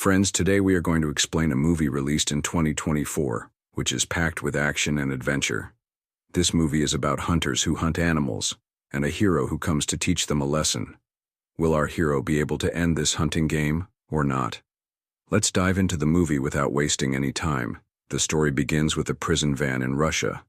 Friends, today we are going to explain a movie released in 2024, which is packed with action and adventure. This movie is about hunters who hunt animals, and a hero who comes to teach them a lesson. Will our hero be able to end this hunting game, or not? Let's dive into the movie without wasting any time. The story begins with a prison van in Russia.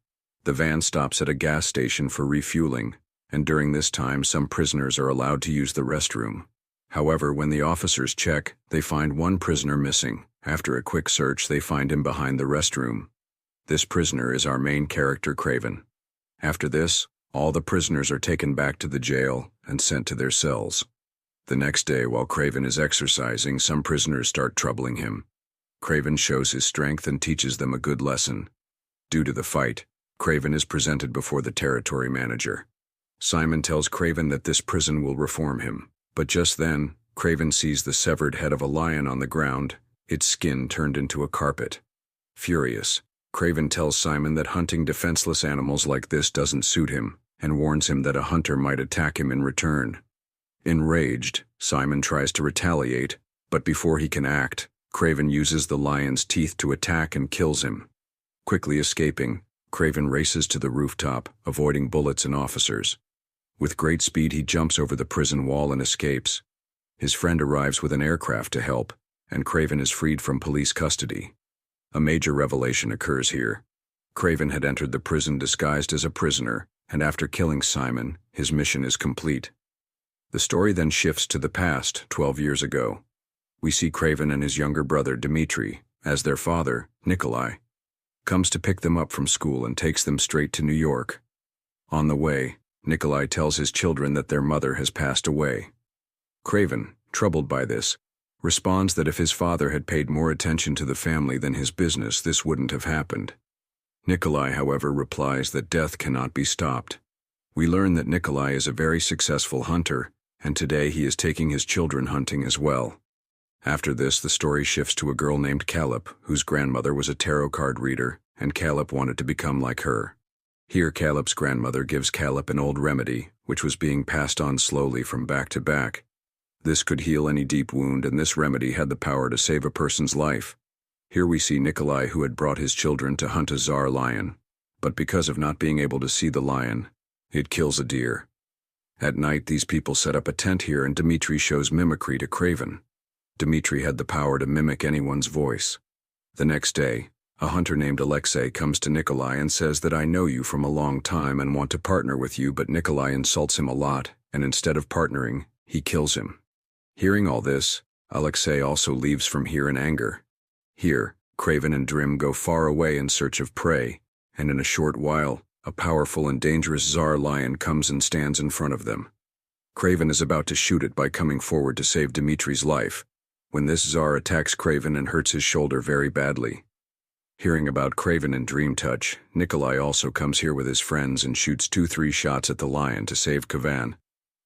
The van stops at a gas station for refueling, and during this time some prisoners are allowed to use the restroom. However, when the officers check, they find one prisoner missing. After a quick search, they find him behind the restroom. This prisoner is our main character, Kraven. After this, all the prisoners are taken back to the jail and sent to their cells. The next day, while Kraven is exercising, some prisoners start troubling him. Kraven shows his strength and teaches them a good lesson. Due to the fight, Kraven is presented before the territory manager. Simon tells Kraven that this prison will reform him. But just then, Kraven sees the severed head of a lion on the ground, its skin turned into a carpet. Furious, Kraven tells Simon that hunting defenseless animals like this doesn't suit him, and warns him that a hunter might attack him in return. Enraged, Simon tries to retaliate, but before he can act, Kraven uses the lion's teeth to attack and kills him. Quickly escaping, Kraven races to the rooftop, avoiding bullets and officers. With great speed, he jumps over the prison wall and escapes. His friend arrives with an aircraft to help, and Kraven is freed from police custody. A major revelation occurs here. Kraven had entered the prison disguised as a prisoner, and after killing Simon, his mission is complete. The story then shifts to the past, 12 years ago. We see Kraven and his younger brother, Dmitri, as their father, Nikolai, comes to pick them up from school and takes them straight to New York. On the way, Nikolai tells his children that their mother has passed away. Kraven, troubled by this, responds that if his father had paid more attention to the family than his business, this wouldn't have happened. Nikolai, however, replies that death cannot be stopped. We learn that Nikolai is a very successful hunter, and today he is taking his children hunting as well. After this, the story shifts to a girl named Caleb, whose grandmother was a tarot card reader, and Caleb wanted to become like her. Here, Caleb's grandmother gives Caleb an old remedy, which was being passed on slowly from back to back. This could heal any deep wound, and this remedy had the power to save a person's life. Here we see Nikolai, who had brought his children to hunt a tsar lion. But because of not being able to see the lion, it kills a deer. At night, these people set up a tent here, and Dmitri shows mimicry to Kraven. Dmitri had the power to mimic anyone's voice. The next day, a hunter named Alexei comes to Nikolai and says that I know you from a long time and want to partner with you, but Nikolai insults him a lot, and instead of partnering, he kills him. Hearing all this, Alexei also leaves from here in anger. Here, Kraven and Drim go far away in search of prey, and in a short while, a powerful and dangerous tsar lion comes and stands in front of them. Kraven is about to shoot it by coming forward to save Dmitri's life, when this tsar attacks Kraven and hurts his shoulder very badly. Hearing about Kraven and Dream Touch, Nikolai also comes here with his friends and shoots 2-3 shots at the lion to save Kraven,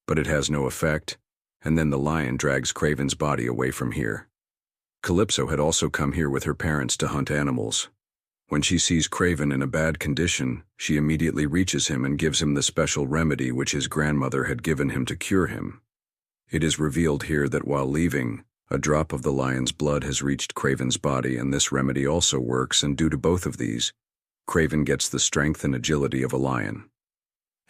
but it has no effect, and then the lion drags Kraven's body away from here. Calypso had also come here with her parents to hunt animals. When she sees Kraven in a bad condition, she immediately reaches him and gives him the special remedy which his grandmother had given him to cure him. It is revealed here that while leaving, a drop of the lion's blood has reached Kraven's body, and this remedy also works, and due to both of these, Kraven gets the strength and agility of a lion.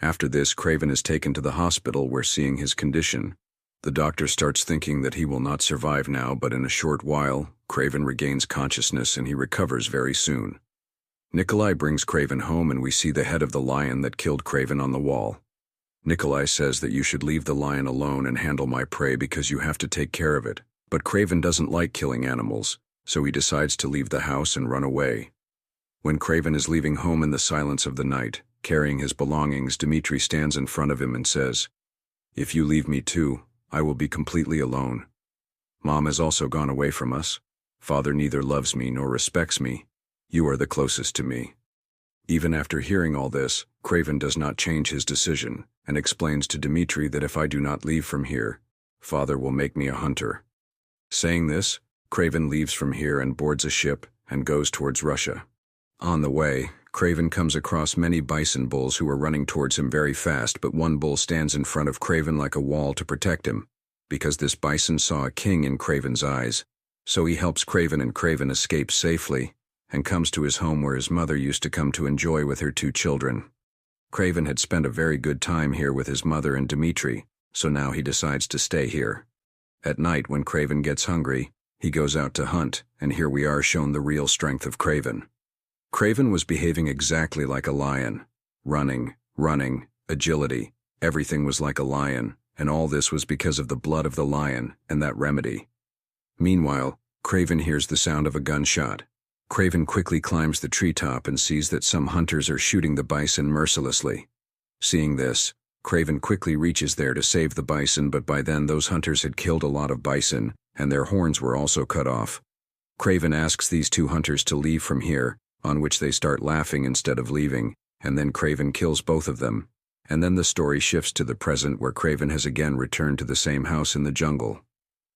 After this, Kraven is taken to the hospital where, seeing his condition, the doctor starts thinking that he will not survive now, but in a short while, Kraven regains consciousness and he recovers very soon. Nikolai brings Kraven home, and we see the head of the lion that killed Kraven on the wall. Nikolai says that you should leave the lion alone and handle my prey because you have to take care of it. But Kraven doesn't like killing animals, so he decides to leave the house and run away. When Kraven is leaving home in the silence of the night, carrying his belongings, Dmitri stands in front of him and says, "If you leave me too, I will be completely alone. Mom has also gone away from us. Father neither loves me nor respects me. You are the closest to me." Even after hearing all this, Kraven does not change his decision, and explains to Dmitri that if I do not leave from here, Father will make me a hunter. Saying this, Kraven leaves from here and boards a ship and goes towards Russia. On the way, Kraven comes across many bison bulls who are running towards him very fast, but one bull stands in front of Kraven like a wall to protect him, because this bison saw a king in Kraven's eyes, So he helps Kraven, and Kraven escapes safely and comes to his home where his mother used to come to enjoy with her 2 children. Kraven had spent a very good time here with his mother and Dmitri, so now he decides to stay here. At night, when Kraven gets hungry, he goes out to hunt, and here we are shown the real strength of Kraven. Kraven was behaving exactly like a lion. Running, agility, everything was like a lion, and all this was because of the blood of the lion and that remedy. Meanwhile, Kraven hears the sound of a gunshot. Kraven quickly climbs the treetop and sees that some hunters are shooting the bison mercilessly. Seeing this, Kraven quickly reaches there to save the bison, but by then those hunters had killed a lot of bison, and their horns were also cut off. Kraven asks these 2 hunters to leave from here, on which they start laughing instead of leaving, and then Kraven kills both of them. And then the story shifts to the present, where Kraven has again returned to the same house in the jungle.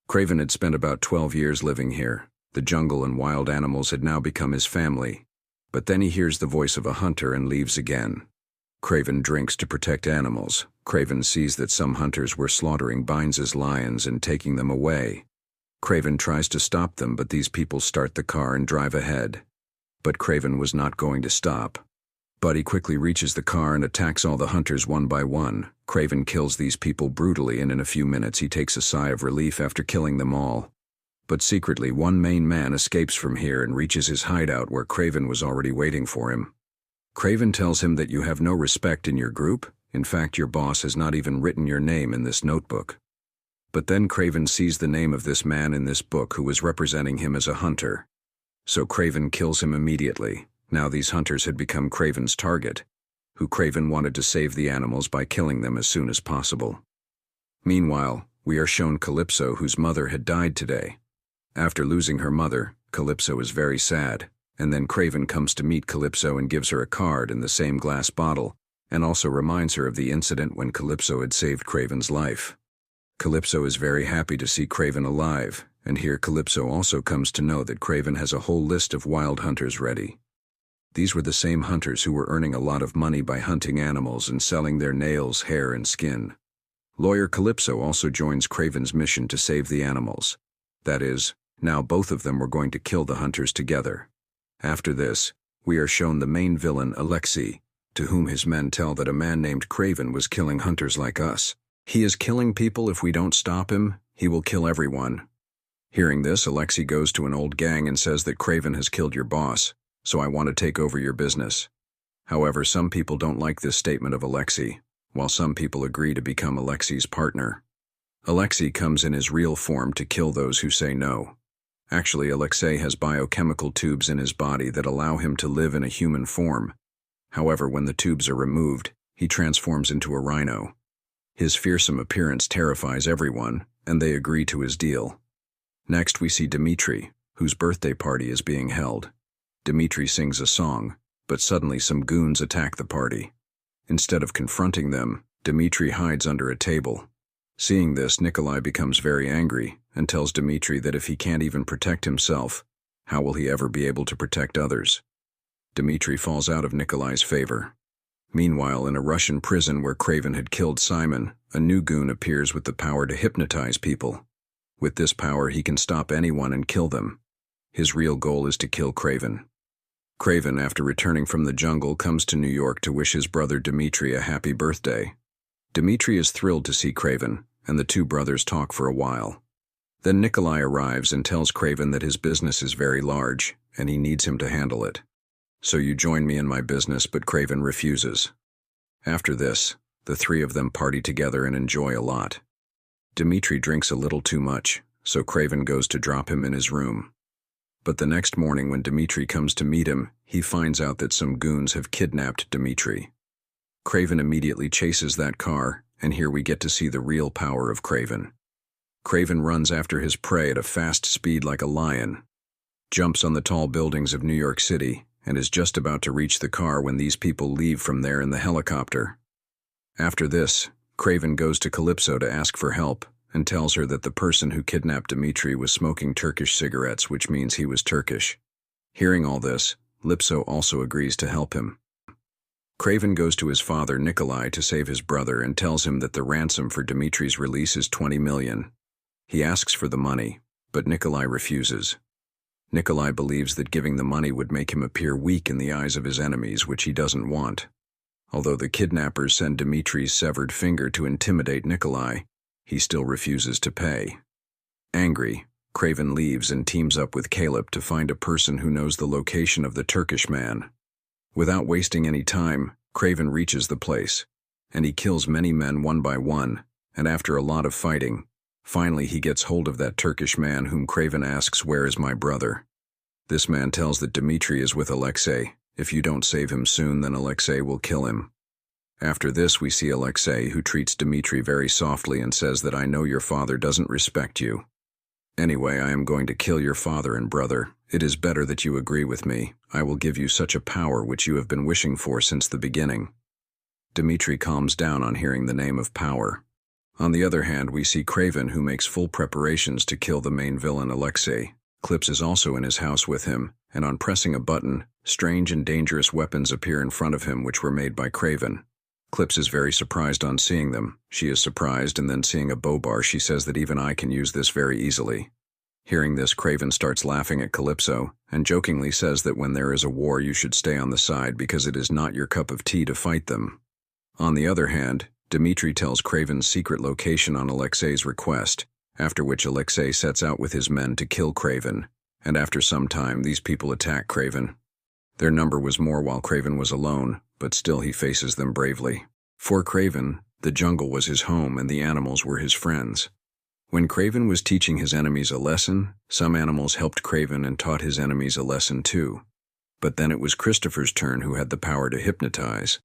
Kraven had spent about 12 years living here. The jungle and wild animals had now become his family. But then he hears the voice of a hunter and leaves again. Kraven drinks to protect animals. Kraven sees that some hunters were slaughtering Bynes' lions and taking them away. Kraven tries to stop them, but these people start the car and drive ahead. But Kraven was not going to stop. Buddy quickly reaches the car and attacks all the hunters one by one. Kraven kills these people brutally, and in a few minutes he takes a sigh of relief after killing them all. But secretly, one main man escapes from here and reaches his hideout, where Kraven was already waiting for him. Kraven tells him that you have no respect in your group. In fact, your boss has not even written your name in this notebook. But then Kraven sees the name of this man in this book who was representing him as a hunter. So Kraven kills him immediately. Now these hunters had become Kraven's target, who Kraven wanted to save the animals by killing them as soon as possible. Meanwhile, we are shown Calypso, whose mother had died today. After losing her mother, Calypso is very sad, and then Kraven comes to meet Calypso and gives her a card in the same glass bottle, and also reminds her of the incident when Calypso had saved Kraven's life. Calypso is very happy to see Kraven alive, and here Calypso also comes to know that Kraven has a whole list of wild hunters ready. These were the same hunters who were earning a lot of money by hunting animals and selling their nails, hair, and skin. Lawyer Calypso also joins Kraven's mission to save the animals. That is, now both of them were going to kill the hunters together. After this, we are shown the main villain, Alexei, to whom his men tell that a man named Kraven was killing hunters like us. He is killing people. If we don't stop him, he will kill everyone. Hearing this, Alexei goes to an old gang and says that Kraven has killed your boss, so I want to take over your business. However, some people don't like this statement of Alexei, while some people agree to become Alexei's partner. Alexei comes in his real form to kill those who say no. Actually, Alexei has biochemical tubes in his body that allow him to live in a human form. However, when the tubes are removed, he transforms into a rhino. His fearsome appearance terrifies everyone, and they agree to his deal. Next, we see Dmitri, whose birthday party is being held. Dmitri sings a song, but suddenly some goons attack the party. Instead of confronting them, Dmitri hides under a table. Seeing this, Nikolai becomes very angry and tells Dmitri that if he can't even protect himself, how will he ever be able to protect others? Dmitri falls out of Nikolai's favor. Meanwhile, in a Russian prison where Kraven had killed Simon, a new goon appears with the power to hypnotize people. With this power, he can stop anyone and kill them. His real goal is to kill Kraven. Kraven, after returning from the jungle, comes to New York to wish his brother Dmitri a happy birthday. Dmitri is thrilled to see Kraven, and the two brothers talk for a while. Then Nikolai arrives and tells Kraven that his business is very large, and he needs him to handle it. So you join me in my business, but Kraven refuses. After this, the three of them party together and enjoy a lot. Dmitri drinks a little too much, so Kraven goes to drop him in his room. But the next morning when Dmitri comes to meet him, he finds out that some goons have kidnapped Dmitri. Kraven immediately chases that car, and here we get to see the real power of Kraven. Kraven runs after his prey at a fast speed like a lion, jumps on the tall buildings of New York City, and is just about to reach the car when these people leave from there in the helicopter. After this, Kraven goes to Calypso to ask for help, and tells her that the person who kidnapped Dmitri was smoking Turkish cigarettes, which means he was Turkish. Hearing all this, Calypso also agrees to help him. Kraven goes to his father Nikolai to save his brother and tells him that the ransom for Dmitri's release is 20 million. He asks for the money, but Nikolai refuses. Nikolai believes that giving the money would make him appear weak in the eyes of his enemies, which he doesn't want. Although the kidnappers send Dmitri's severed finger to intimidate Nikolai, he still refuses to pay. Angry, Kraven leaves and teams up with Caleb to find a person who knows the location of the Turkish man. Without wasting any time, Kraven reaches the place, and he kills many men one by one, and after a lot of fighting, finally he gets hold of that Turkish man whom Kraven asks, "Where is my brother?" This man tells that Dmitri is with Alexei. If you don't save him soon, then Alexei will kill him. After this, we see Alexei, who treats Dmitri very softly and says that, "I know your father doesn't respect you. Anyway, I am going to kill your father and brother. It is better that you agree with me. I will give you such a power which you have been wishing for since the beginning." Dmitri calms down on hearing the name of power. On the other hand, we see Kraven, who makes full preparations to kill the main villain, Alexei. Clips is also in his house with him, and on pressing a button, strange and dangerous weapons appear in front of him which were made by Kraven. Clips is very surprised on seeing them. She is surprised, and then seeing a bow bar, she says that even I can use this very easily. Hearing this, Kraven starts laughing at Calypso, and jokingly says that when there is a war you should stay on the side because it is not your cup of tea to fight them. On the other hand, Dmitri tells Kraven's secret location on Alexei's request, after which Alexei sets out with his men to kill Kraven, and after some time these people attack Kraven. Their number was more while Kraven was alone, but still he faces them bravely. For Kraven, the jungle was his home and the animals were his friends. When Kraven was teaching his enemies a lesson, some animals helped Kraven and taught his enemies a lesson too. But then it was Christopher's turn, who had the power to hypnotize.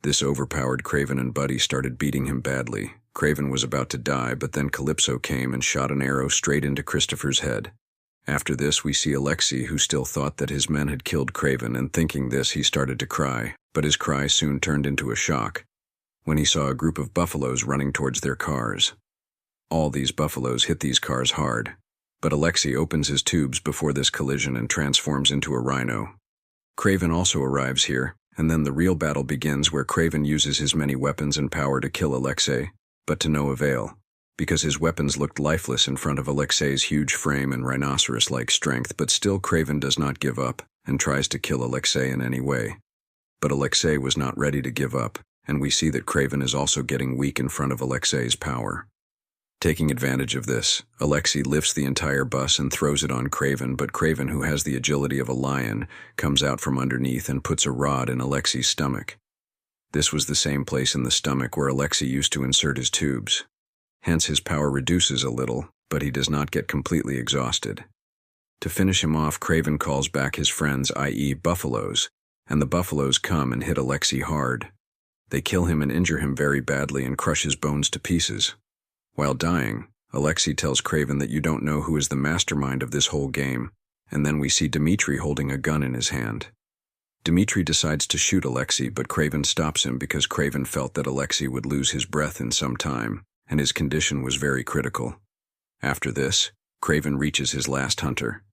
This overpowered Kraven, and Buddy started beating him badly. Kraven was about to die, but then Calypso came and shot an arrow straight into Christopher's head. After this, we see Alexei, who still thought that his men had killed Kraven, and thinking this, he started to cry, but his cry soon turned into a shock when he saw a group of buffaloes running towards their cars. All these buffaloes hit these cars hard, but Alexei opens his tubes before this collision and transforms into a rhino. Kraven also arrives here, and then the real battle begins, where Kraven uses his many weapons and power to kill Alexei, but to no avail, because his weapons looked lifeless in front of Alexei's huge frame and rhinoceros-like strength. But still Kraven does not give up and tries to kill Alexei in any way. But Alexei was not ready to give up, and we see that Kraven is also getting weak in front of Alexei's power. Taking advantage of this, Alexei lifts the entire bus and throws it on Kraven, but Kraven, who has the agility of a lion, comes out from underneath and puts a rod in Alexei's stomach. This was the same place in the stomach where Alexei used to insert his tubes. Hence his power reduces a little, but he does not get completely exhausted. To finish him off, Kraven calls back his friends, i.e. buffaloes, and the buffaloes come and hit Alexei hard. They kill him and injure him very badly and crush his bones to pieces. While dying, Alexei tells Kraven that you don't know who is the mastermind of this whole game, and then we see Dmitri holding a gun in his hand. Dmitri decides to shoot Alexei, but Kraven stops him because Kraven felt that Alexei would lose his breath in some time, and his condition was very critical. After this, Kraven reaches his last hunter.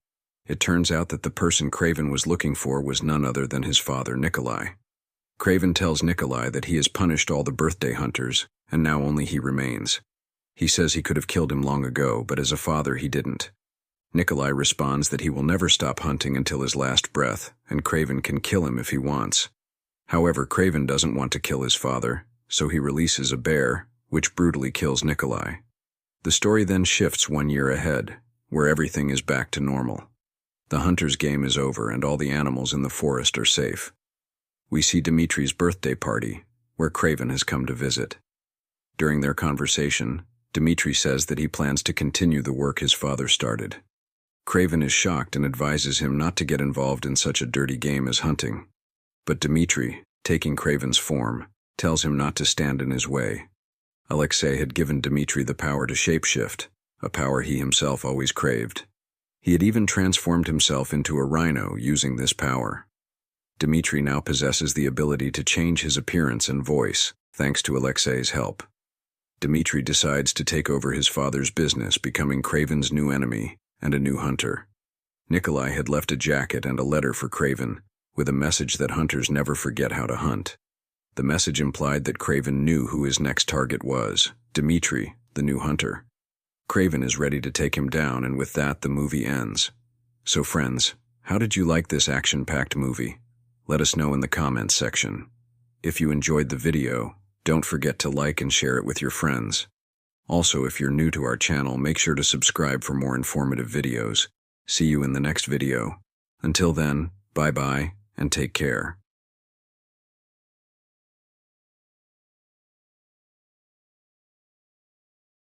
It turns out that the person Kraven was looking for was none other than his father, Nikolai. Kraven tells Nikolai that he has punished all the birthday hunters, and now only he remains. He says he could have killed him long ago, but as a father he didn't. Nikolai responds that he will never stop hunting until his last breath, and Kraven can kill him if he wants. However, Kraven doesn't want to kill his father, so he releases a bear, which brutally kills Nikolai. The story then shifts 1 year ahead, where everything is back to normal. The hunter's game is over and all the animals in the forest are safe. We see Dmitri's birthday party, where Kraven has come to visit. During their conversation, Dmitri says that he plans to continue the work his father started. Kraven is shocked and advises him not to get involved in such a dirty game as hunting. But Dmitri, taking Kraven's form, tells him not to stand in his way. Alexei had given Dmitri the power to shapeshift, a power he himself always craved. He had even transformed himself into a rhino using this power. Dmitri now possesses the ability to change his appearance and voice, thanks to Alexei's help. Dmitri decides to take over his father's business, becoming Kraven's new enemy and a new hunter. Nikolai had left a jacket and a letter for Kraven, with a message that hunters never forget how to hunt. The message implied that Kraven knew who his next target was, Dmitri, the new hunter. Kraven is ready to take him down, and with that, the movie ends. So friends, how did you like this action-packed movie? Let us know in the comments section. If you enjoyed the video, don't forget to like and share it with your friends. Also, if you're new to our channel, make sure to subscribe for more informative videos. See you in the next video. Until then, bye-bye, and take care.